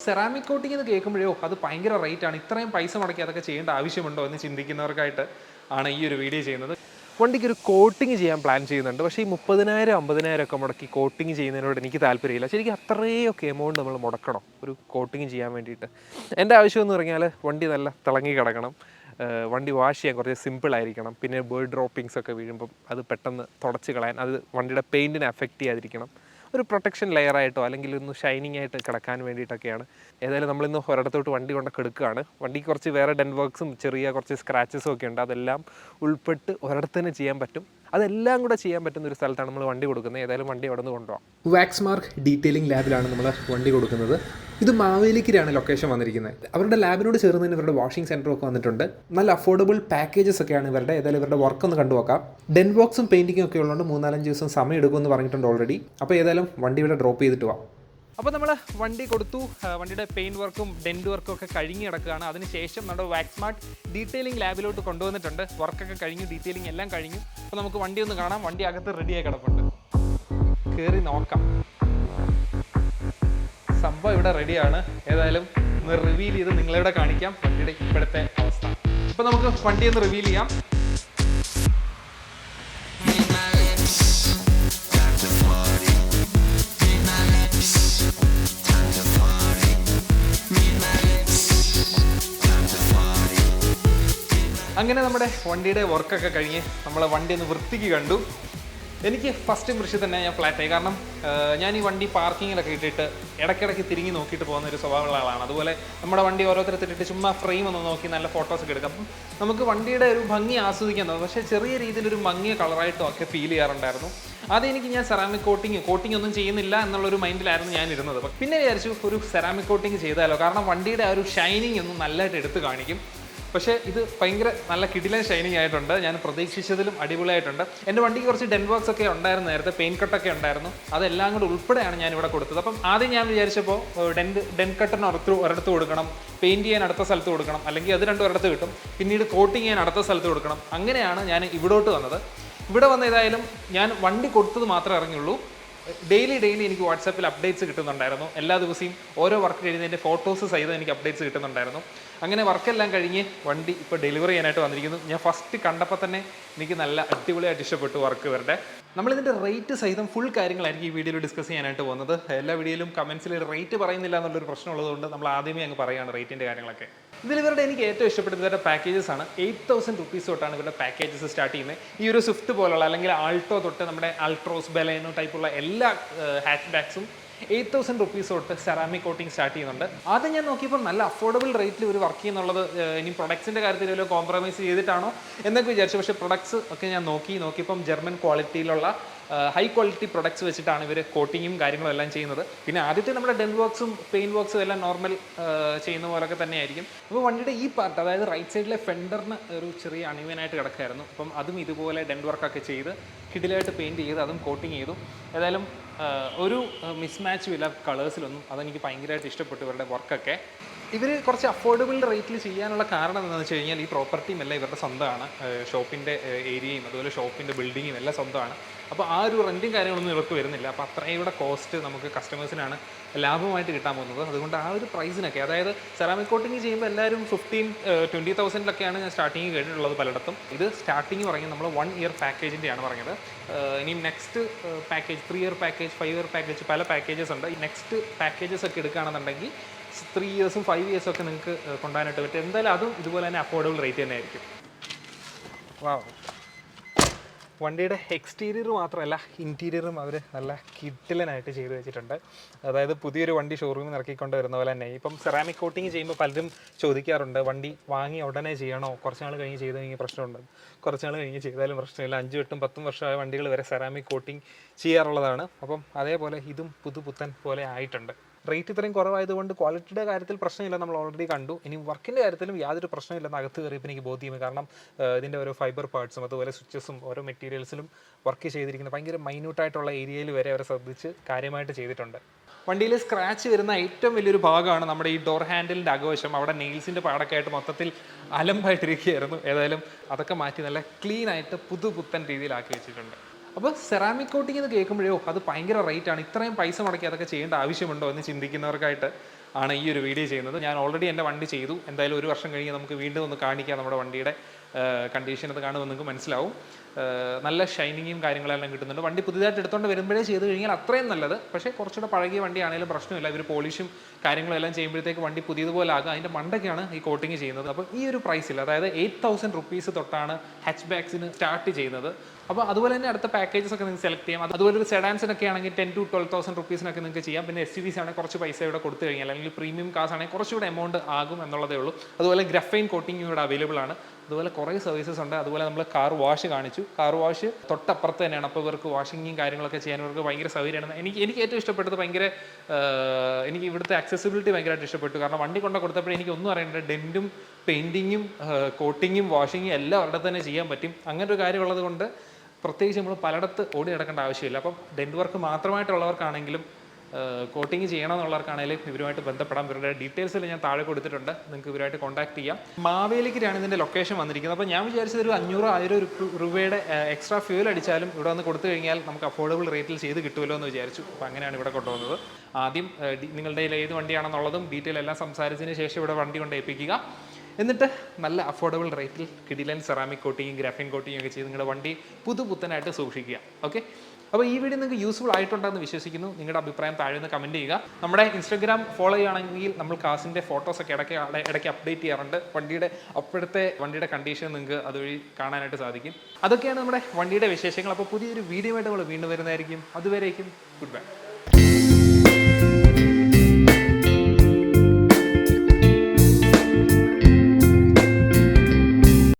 Ceramic coating എന്ന് കേൾക്കുമ്പോഴോ അത് ഭയങ്കര റേറ്റ് ആണ്, ഇത്രയും പൈസ മുടക്കി അതൊക്കെ ചെയ്യേണ്ട ആവശ്യമുണ്ടോ എന്ന് ചിന്തിക്കുന്നവർക്കായിട്ട് ആണ് ഈ ഒരു വീഡിയോ ചെയ്യുന്നത്. വണ്ടിക്ക് ഒരു കോട്ടിങ് ചെയ്യാൻ പ്ലാൻ ചെയ്യുന്നുണ്ട്. പക്ഷേ ഈ 30,000 50,000 ഒക്കെ മുടക്കി കോട്ടിങ് ചെയ്യുന്നതിനോട് എനിക്ക് താല്പര്യമില്ല. ശരിക്കും അത്രയൊക്കെ എമൗണ്ട് നമ്മൾ മുടക്കണം ഒരു കോട്ടിങ് ചെയ്യാൻ വേണ്ടിയിട്ട്? എൻ്റെ ആവശ്യം എന്ന് പറഞ്ഞാൽ വണ്ടി നല്ല തിളങ്ങി കിടക്കണം, വണ്ടി വാഷ് ചെയ്യാൻ കുറച്ച് സിമ്പിളായിരിക്കണം, പിന്നെ ബേർഡ് ഡ്രോപ്പിങ്സ് ഒക്കെ വീഴുമ്പം അത് പെട്ടെന്ന് തുടച്ച് കളയാൻ, അത് വണ്ടിയുടെ പെയിൻറ്റിനെ അഫക്റ്റ് ചെയ്യാതിരിക്കണം, ഒരു പ്രൊട്ടക്ഷൻ ലെയറായിട്ടോ അല്ലെങ്കിൽ ഒന്ന് ഷൈനിങ് ആയിട്ട് കിടക്കാൻ വേണ്ടിയിട്ടൊക്കെയാണ്. ഏതായാലും നമ്മളിന്ന് ഒരിടത്തോട്ട് വണ്ടി കൊണ്ട് കിടക്കുകയാണ്. വണ്ടിക്ക് കുറച്ച് വേറെ ഡെൻ വർക്ക്സും ചെറിയ കുറച്ച് സ്ക്രാച്ചസും ഒക്കെ ഉണ്ട്. അതെല്ലാം ഉൾപ്പെട്ട് ഒരിടത്ത് തന്നെ ചെയ്യാൻ പറ്റും. അതെല്ലാം കൂടെ ചെയ്യാൻ പറ്റുന്ന ഒരു സ്ഥലത്താണ് നമ്മൾ വണ്ടി കൊടുക്കുന്നത്. ഏതായാലും വണ്ടി അവിടെ നിന്ന് കൊണ്ടുപോകാം. വാക്സ്മാർക്ക് ഡീറ്റെയിലിംഗ് ലാബിലാണ് നമ്മൾ വണ്ടി കൊടുക്കുന്നത്. ഇത് മാവേലിക്കരയാണ് ലൊക്കേഷൻ വന്നിരിക്കുന്നത്. അവരുടെ ലാബിനോട് ചേർന്ന് തന്നെ ഇവരുടെ വാഷിംഗ് സെൻറ്റർ ഒക്കെ വന്നിട്ടുണ്ട്. നല്ല അഫോർഡബിൾ പാക്കേജസ് ഒക്കെയാണ് ഇവരുടെ. ഏതായാലും ഇവരുടെ വർക്ക് ഒന്ന് കണ്ടുനോക്കാം. ഡെൻ ബോക്സും പെയിൻറ്റിങ്ങും ഒക്കെ ഉള്ളതുകൊണ്ട് 3-4 ദിവസം സമയം എടുക്കുമെന്ന് പറഞ്ഞിട്ടുണ്ട് ഓൾറെഡി. അപ്പോൾ ഏതായാലും വണ്ടി ഇവിടെ ഡ്രോപ്പ് ചെയ്തിട്ട് പോവാം. അപ്പോൾ നമ്മൾ വണ്ടി കൊടുത്തു. വണ്ടിയുടെ പെയിൻറ്റ് വർക്കും ഡെൻറ്റ് വർക്കും ഒക്കെ കഴിഞ്ഞ് കിടക്കുകയാണ്. അതിനുശേഷം നമ്മുടെ വാക്സ്മാർട്ട് ഡീറ്റെയിലിംഗ് ലാബിലോട്ട് കൊണ്ടുവന്നിട്ടുണ്ട്. വർക്കൊക്കെ കഴിഞ്ഞു, ഡീറ്റെയിലിംഗ് എല്ലാം കഴിഞ്ഞു. അപ്പോൾ നമുക്ക് വണ്ടി ഒന്ന് കാണാം. വണ്ടി അകത്ത് റെഡിയായി കിടപ്പുണ്ട്, കയറി നോക്കാം. സംഭവം ഇവിടെ റെഡിയാണ്. ഏതായാലും ഒന്ന് റിവീൽ ചെയ്ത് നിങ്ങളിവിടെ കാണിക്കാം വണ്ടിയുടെ ഇപ്പോഴത്തെ അവസ്ഥ. അപ്പോൾ നമുക്ക് വണ്ടി ഒന്ന് റിവീൽ ചെയ്യാം. അങ്ങനെ നമ്മുടെ വണ്ടിയുടെ വർക്കൊക്കെ കഴിഞ്ഞ് നമ്മൾ വണ്ടി ഒന്ന് വൃത്തിക്ക് കണ്ടു. എനിക്ക് ഫസ്റ്റ് ഇംപ്രഷൻ തന്നെ ഞാൻ ഫ്ലാറ്റായി. കാരണം ഞാൻ ഈ വണ്ടി പാർക്കിങ്ങിലൊക്കെ ഇട്ടിട്ട് ഇടയ്ക്കിടയ്ക്ക് തിരിഞ്ഞ് നോക്കിയിട്ട് പോകുന്ന ഒരു സ്വഭാവമുള്ള ആളാണ്. അതുപോലെ നമ്മുടെ വണ്ടി ഓരോരുത്തരിട്ടിട്ട് ചുമ്മാ ഫ്രെയിം ഒന്ന് നോക്കി നല്ല ഫോട്ടോസൊക്കെ എടുക്കാം. അപ്പം നമുക്ക് വണ്ടിയുടെ ഒരു ഭംഗി ആസ്വദിക്കാൻ തോന്നും. പക്ഷേ ചെറിയ രീതിയിലൊരു മങ്ങിയ കളറായിട്ടും ഒക്കെ ഫീൽ ചെയ്യാറുണ്ടായിരുന്നു. ആദ്യം എനിക്ക് ഞാൻ സെറാമിക് കോട്ടിങ് ഒന്നും ചെയ്യുന്നില്ല എന്നുള്ളൊരു മൈൻഡിലായിരുന്നു ഞാൻ ഇരുന്നത്. പിന്നെ വിചാരിച്ചു ഒരു സെറാമിക് കോട്ടിങ് ചെയ്താലോ, കാരണം വണ്ടിയുടെ ആ ഒരു ഷൈനിങ് ഒന്നും നല്ലതായിട്ട് എടുത്ത് കാണിക്കും. പക്ഷേ ഇത് ഭയങ്കര നല്ല കിടിലൻ ഷൈനിങ് ആയിട്ടുണ്ട്. ഞാൻ പ്രതീക്ഷിച്ചതിലും അടിപൊളിയായിട്ടുണ്ട്. എൻ്റെ വണ്ടിക്ക് കുറച്ച് ഡെൻ വർക്ക്സ് ഒക്കെ ഉണ്ടായിരുന്നു, നേരത്തെ പെയിൻറ്റ് കട്ടൊക്കെ ഉണ്ടായിരുന്നു. അതെല്ലാം കൂടെ ഉൾപ്പെടെയാണ് ഞാൻ ഇവിടെ കൊടുത്തത്. അപ്പം ആദ്യം ഞാൻ വിചാരിച്ചപ്പോൾ ഡെൻ കട്ടിന് ഒരിടത്ത് കൊടുക്കണം, പെയിൻറ്റ് ചെയ്യാൻ അടുത്ത സ്ഥലത്ത് കൊടുക്കണം, അല്ലെങ്കിൽ അത് രണ്ടും ഒരിടത്ത് കിട്ടും, പിന്നീട് കോട്ടിങ് ചെയ്യാൻ അടുത്ത സ്ഥലത്ത് കൊടുക്കണം. അങ്ങനെയാണ് ഞാൻ ഇവിടോട്ട് വന്നത്. ഇവിടെ വന്ന ഏതായാലും ഞാൻ വണ്ടി കൊടുത്തത് മാത്രമേ അറിഞ്ഞുള്ളൂ. ഡെയിലി എനിക്ക് വാട്സാപ്പിൽ അപ്ഡേറ്റ്സ് കിട്ടുന്നുണ്ടായിരുന്നു. എല്ലാ ദിവസവും ഓരോ വർക്ക് കഴിയുന്നതിൻ്റെ ഫോട്ടോസ് സഹിതം എനിക്ക് അപ്ഡേറ്റ്സ് കിട്ടുന്നുണ്ടായിരുന്നു. അങ്ങനെ വർക്കെല്ലാം കഴിഞ്ഞ് വണ്ടി ഇപ്പോൾ ഡെലിവറി ചെയ്യാനായിട്ട് വന്നിരിക്കുന്നു. ഞാൻ ഫസ്റ്റ് കണ്ടപ്പോൾ തന്നെ എനിക്ക് നല്ല അടിപൊളിയായിട്ട് ഇഷ്ടപ്പെട്ടു വർക്ക് ഇവരുടെ. നമ്മളിതിൻ്റെ റേറ്റ് സഹിതം ഫുൾ കാര്യങ്ങളായിരിക്കും ഈ വീഡിയോയിൽ ഡിസ്കസ് ചെയ്യാനായിട്ട് പോകുന്നത്. എല്ലാ വീഡിയോയിലും കമൻസിൽ റേറ്റ് പറയുന്നില്ല എന്നുള്ളൊരു പ്രശ്നമുള്ളതുകൊണ്ട് നമ്മൾ ആദ്യമേ അങ്ങ് പറയുകയാണ് റേറ്റിൻ്റെ കാര്യങ്ങളൊക്കെ. ഇതിൽ ഇവരുടെ എനിക്ക് ഏറ്റവും ഇഷ്ടപ്പെട്ടത് ഇവരുടെ പാക്കേജസ് ആണ്. 8,000 rupees തൊട്ടാണ് ഇവരുടെ പാക്കേജസ് സ്റ്റാർട്ട് ചെയ്യുന്നത്. ഈ ഒരു സ്വിഫ്റ്റ് പോലുള്ള അല്ലെങ്കിൽ ആൾട്ടോ തൊട്ട് നമ്മുടെ ആൾട്രോസ് ബലേനോ ടൈപ്പുള്ള എല്ലാ ഹാച്ച് ബാക്സും 8,000 rupees തൊട്ട് സെറാമിക് കോട്ടിങ് സ്റ്റാർട്ട് ചെയ്യുന്നുണ്ട്. ആദ്യം ഞാൻ നോക്കിയപ്പോൾ നല്ല അഫോർഡബിൾ റേറ്റിൽ ഒരു വർക്ക് ചെയ്യുന്നുള്ളത്. ഇനി പ്രൊഡക്ട്സിൻ്റെ കാര്യത്തിൽ വല്ല കോംപ്രമൈസ് ചെയ്തിട്ടാണോ എന്നൊക്കെ വിചാരിച്ചു. പക്ഷേ പ്രൊഡക്ട്സ് ഒക്കെ ഞാൻ നോക്കിയപ്പം ജർമ്മൻ ക്വാളിറ്റിയിലുള്ള ഹൈ ക്വാളിറ്റി പ്രൊഡക്ട്സ് വെച്ചിട്ടാണ് ഇവർ കോട്ടിങ്ങും കാര്യങ്ങളും എല്ലാം ചെയ്യുന്നത്. പിന്നെ ആദ്യത്തെ നമ്മുടെ ഡെൻ വർക്ക്സും പെയിൻറ്റ് വർക്ക്സും എല്ലാം നോർമൽ ചെയ്യുന്ന പോലൊക്കെ തന്നെയായിരിക്കും. അപ്പോൾ വണ്ടിയുടെ ഈ പാർട്ട്, അതായത് റൈറ്റ് സൈഡിലെ ഫെൻഡറിന് ഒരു ചെറിയ അണിവനായിട്ട് കിടക്കായിരുന്നു. അപ്പം അതും ഇതുപോലെ ഡെൻ വർക്കൊക്കെ ചെയ്ത് കിടിലായിട്ട് പെയിൻറ്റ് ചെയ്ത് അതും കോട്ടിങ് ചെയ്തു. ഏതായാലും ഒരു മിസ്മാച്ചും ഇല്ല കളേഴ്സിലൊന്നും. അതെനിക്ക് ഭയങ്കരമായിട്ട് ഇഷ്ടപ്പെട്ടു ഇവരുടെ വർക്കൊക്കെ. ഇവർ കുറച്ച് അഫോർഡബിൾ റേറ്റിൽ ചെയ്യാനുള്ള കാരണം എന്താണെന്ന് വെച്ച് കഴിഞ്ഞാൽ ഈ പ്രോപ്പർട്ടിയും എല്ലാം ഇവരുടെ സ്വന്തമാണ്. ഷോപ്പിൻ്റെ ഏരിയയും അതുപോലെ ഷോപ്പിൻ്റെ ബിൽഡിങ്ങും എല്ലാം സ്വന്തമാണ്. അപ്പോൾ ആ ഒരു റെൻറ്റും കാര്യങ്ങളൊന്നും ഇവർക്ക് വരുന്നില്ല. അപ്പോൾ അത്രയും കൂടെ കോസ്റ്റ് നമുക്ക് കസ്റ്റമേഴ്സിനാണ് ലാഭമായിട്ട് കിട്ടാൻ പോകുന്നത്. അതുകൊണ്ട് ആ ഒരു പ്രൈസിനൊക്കെ, അതായത് സെറാമിക് കോട്ടിങ് ചെയ്യുമ്പോൾ എല്ലാവരും 15-20,000 ഞാൻ സ്റ്റാർട്ടിങ് കേട്ടിട്ടുള്ളത് പലയിടത്തും. ഇത് സ്റ്റാർട്ടിങ് പറഞ്ഞത് നമ്മൾ 1 year പാക്കേജിൻ്റെയാണ് പറഞ്ഞത്. ഇനിയും next package 3 year package, 5 year package, പല പാക്കേജസ് ഉണ്ട്. ഈ നെക്സ്റ്റ് പാക്കേജസ് ഒക്കെ എടുക്കുകയാണെന്നുണ്ടെങ്കിൽ 3 years 5 years ഒക്കെ നിങ്ങൾക്ക് കൊണ്ടുപോകാനായിട്ട് പറ്റും. എന്തായാലും അതും ഇതുപോലെ തന്നെ അഫോർഡബിൾ റേറ്റ് തന്നെ ആയിരിക്കും. വണ്ടിയുടെ എക്സ്റ്റീരിയർ മാത്രമല്ല ഇൻറ്റീരിയറും അവർ നല്ല കിഡിലനായിട്ട് ചെയ്ത് വെച്ചിട്ടുണ്ട്. അതായത് പുതിയൊരു വണ്ടി ഷോറൂമിൽ ഇറക്കിക്കൊണ്ട് വരുന്ന പോലെ തന്നെ. ഇപ്പം സെറാമിക് കോട്ടിങ് ചെയ്യുമ്പോൾ പലരും ചോദിക്കാറുണ്ട്, വണ്ടി വാങ്ങി ഉടനെ ചെയ്യണോ, കുറച്ച് നാൾ കഴിഞ്ഞ് ചെയ്ത് കഴിഞ്ഞാൽ പ്രശ്നമുണ്ട്. കുറച്ച് നാൾ കഴിഞ്ഞ് ചെയ്താലും പ്രശ്നമില്ല. 5, 8, 10 വർഷമായ വണ്ടികൾ വരെ സെറാമിക് കോട്ടിങ് ചെയ്യാറുള്ളതാണ്. അപ്പം അതേപോലെ ഇതും പുതുപുത്തൻ പോലെ ആയിട്ടുണ്ട്. റേറ്റ് ഇത്രയും കുറവായതുകൊണ്ട് ക്വാളിറ്റിയുടെ കാര്യത്തിൽ പ്രശ്നമില്ല, നമ്മൾ ഓൾറെഡി കണ്ടു. ഇനി വർക്കിൻ്റെ കാര്യത്തിലും യാതൊരു പ്രശ്നമില്ലെന്ന് അകത്ത് കയറിയപ്പോൾ എനിക്ക് ബോധ്യമായി. കാരണം ഇതിൻ്റെ ഓരോ ഫൈബർ പാർട്സും അതുപോലെ സ്വിച്ചസും ഓരോ മെറ്റീരിയൽസിലും വർക്ക് ചെയ്തിരിക്കുന്ന ഭയങ്കര മൈന്യൂട്ടായിട്ടുള്ള ഏരിയയിൽ വരെ അവരെ ശ്രദ്ധിച്ച് കാര്യമായിട്ട് ചെയ്തിട്ടുണ്ട്. വണ്ടിയിൽ സ്ക്രാച്ച് വരുന്ന ഏറ്റവും വലിയൊരു ഭാഗമാണ് നമ്മുടെ ഈ ഡോർ ഹാൻഡിലിൻ്റെ അകവശം. അവിടെ നെയിൽസിൻ്റെ പാടൊക്കെ ആയിട്ട് മൊത്തത്തിൽ അലമ്പായിട്ടിരിക്കുകയായിരുന്നു. ഏതായാലും അതൊക്കെ മാറ്റി നല്ല ക്ലീനായിട്ട് പുതുപുത്തൻ രീതിയിലാക്കി വെച്ചിട്ടുണ്ട്. അപ്പോൾ സെറാമിക് കോട്ടിംഗ് എന്ന് കേൾക്കുമ്പോഴോ അത് ഭയങ്കര റേറ്റ് ആണ്, ഇത്രയും പൈസ മുടക്കി അതൊക്കെ ചെയ്യേണ്ട ആവശ്യമുണ്ടോ എന്ന് ചിന്തിക്കുന്നവർക്കായിട്ട് ആണ് ഈ ഒരു വീഡിയോ ചെയ്യുന്നത്. ഞാൻ ഓൾറെഡി എൻ്റെ വണ്ടി ചെയ്തു. എന്തായാലും 1 വർഷം കഴിഞ്ഞ് നമുക്ക് വീണ്ടും ഒന്ന് കാണിക്കാം നമ്മുടെ വണ്ടിയുടെ കണ്ടീഷൻ. അത് കാണുമ്പോൾ നിങ്ങൾക്ക് മനസ്സിലാവും. നല്ല ഷൈനിങ്ങും കാര്യങ്ങളെല്ലാം കിട്ടുന്നുണ്ട്. വണ്ടി പുതിയതായിട്ട് എടുത്തുകൊണ്ട് വരുമ്പോഴേ ചെയ്ത് കഴിഞ്ഞാൽ അത്രയും നല്ലത്. പക്ഷേ കുറച്ചുകൂടെ പഴകിയ വണ്ടിയാണെങ്കിലും പ്രശ്നമില്ല. ഇവർ പോളിഷും കാര്യങ്ങളും എല്ലാം ചെയ്യുമ്പോഴത്തേക്ക് വണ്ടി പുതിയതുപോലെ ആകും. അതിൻ്റെ മണ്ടൊക്കെയാണ് ഈ കോട്ടിങ് ചെയ്യുന്നത്. അപ്പോൾ ഈ ഒരു പ്രൈസിൽ, അതായത് 8,000 റുപ്പീസ് തൊട്ടാണ് ഹാച്ച് ബാക്സിന് സ്റ്റാർട്ട് ചെയ്യുന്നത്. അപ്പോൾ അതുപോലെ തന്നെ അടുത്ത പാക്കേജസ് ഒക്കെ നിങ്ങൾക്ക് സെലക്ട് ചെയ്യാം. അതുപോലെ ഒരു സെഡാൻസിനൊക്കെ ആണെങ്കിൽ 10,000 to 12,000 റുപ്പീസിനൊക്കെ നിങ്ങൾക്ക് ചെയ്യാം. പിന്നെ SUVs ആണെങ്കിൽ കുറച്ച് പൈസ ഇവിടെ കൊടുത്തു കഴിഞ്ഞാൽ, അല്ലെങ്കിൽ പ്രീമിയം കാർസ് ആണെങ്കിൽ കുറച്ചുകൂടെ എമൗണ്ട് ആകും എന്നുള്ളതേ ഉള്ളൂ. അതുപോലെ ഗ്രഫൈൻ കോട്ടിങ് ഇവിടെ അവൈലബിൾ ആണ്. അതുപോലെ കുറേ സർവീസസ് ഉണ്ട്. അതുപോലെ നമ്മൾ കാർ വാഷ് കാണിച്ചു. കാർ വാഷ് തൊട്ടപ്പുറത്ത് തന്നെയാണ്. അപ്പോൾ ഇവർക്ക് വാഷിങ്ങും കാര്യങ്ങളൊക്കെ ചെയ്യാൻ ഇവർക്ക് ഭയങ്കര സൗകര്യമാണ്. എനിക്ക് ഏറ്റവും ഇഷ്ടപ്പെട്ടത് എനിക്ക് ഇവിടുത്തെ ആക്സസിബിലിറ്റി ഭയങ്കരമായിട്ട് ഇഷ്ടപ്പെട്ടു. കാരണം വണ്ടി കൊണ്ട് കൊടുത്തപ്പോഴേ എനിക്ക് ഒന്നും അറിയേണ്ട, ഡെൻറ്റും പെയിൻറ്റിങ്ങും കോട്ടിങ്ങും വാഷിങ്ങും എല്ലാം അവിടെ തന്നെ ചെയ്യാൻ പറ്റും. അങ്ങനെ ഒരു കാര്യമുള്ളത് കൊണ്ട് പ്രത്യേകിച്ച് നമ്മൾ പലയിടത്ത് ഓടി നടക്കേണ്ട ആവശ്യമില്ല. അപ്പം ഡെൻറ്റ് വർക്ക് മാത്രമായിട്ടുള്ളവർക്കാണെങ്കിലും കോട്ടിങ് ചെയ്യണമെന്നുള്ളവർക്കാണെങ്കിലും ഇവരുമായിട്ട് ബന്ധപ്പെടാം. ഇവരുടെ ഡീറ്റെയിൽസിൽ ഞാൻ താഴെ കൊടുത്തിട്ടുണ്ട്. നിങ്ങൾക്ക് ഇവരുമായിട്ട് കോൺടാക്ട് ചെയ്യാം. മാവേലിക്കരയാണ് ഇതിൻ്റെ ലൊക്കേഷൻ വന്നിരിക്കുന്നത്. അപ്പോൾ ഞാൻ വിചാരിച്ചത് ഒരു 500-1000 രൂപയുടെ എക്സ്ട്രാ ഫ്യൂൽ അടിച്ചാലും ഇവിടെ വന്ന് കൊടുത്തു കഴിഞ്ഞാൽ നമുക്ക് അഫോർഡബിൾ റേറ്റിൽ ചെയ്ത് കിട്ടുമല്ലോ എന്ന് വിചാരിച്ചു. അപ്പോൾ അങ്ങനെയാണ് ഇവിടെ കൊണ്ടുവന്നത്. ആദ്യം നിങ്ങളുടെ ഏത് വണ്ടിയാണെന്നുള്ളതും ഡീറ്റെയിൽ എല്ലാം സംസാരിച്ചതിന് ശേഷം ഇവിടെ വണ്ടി കൊണ്ട് ഏൽപ്പിക്കുക. എന്നിട്ട് നല്ല അഫോർഡബിൾ റേറ്റിൽ കിടിലൻ സെറാമിക് കോട്ടിങ്ങും ഗ്രാഫൈൻ കോട്ടിങ്ങും ഒക്കെ ചെയ്ത് നിങ്ങളുടെ വണ്ടി പുതുപുത്തനായിട്ട് സൂക്ഷിക്കുക. ഓക്കെ, അപ്പോൾ ഈ വീഡിയോ നിങ്ങൾക്ക് യൂസ്ഫുൾ ആയിട്ടുണ്ടെന്ന് വിശ്വസിക്കുന്നു. നിങ്ങളുടെ അഭിപ്രായം താഴെ നിന്ന് കമൻറ്റ് ചെയ്യുക. നമ്മുടെ ഇൻസ്റ്റാഗ്രാം ഫോളോ ചെയ്യുകയാണെങ്കിൽ നമ്മൾ കാസിൻ്റെ ഫോട്ടോസൊക്കെ ഇടയ്ക്ക് അപ്ഡേറ്റ് ചെയ്യാറുണ്ട്. വണ്ടിയുടെ കണ്ടീഷൻ നിങ്ങൾക്ക് അതുവഴി കാണാനായിട്ട് സാധിക്കും. അതൊക്കെയാണ് നമ്മുടെ വണ്ടിയുടെ വിശേഷങ്ങൾ. അപ്പോൾ പുതിയൊരു വീഡിയോ ആയിട്ട് നമ്മൾ വീണ്ടും വരുന്നതായിരിക്കും. അതുവരേക്കും ഗുഡ് ബൈ.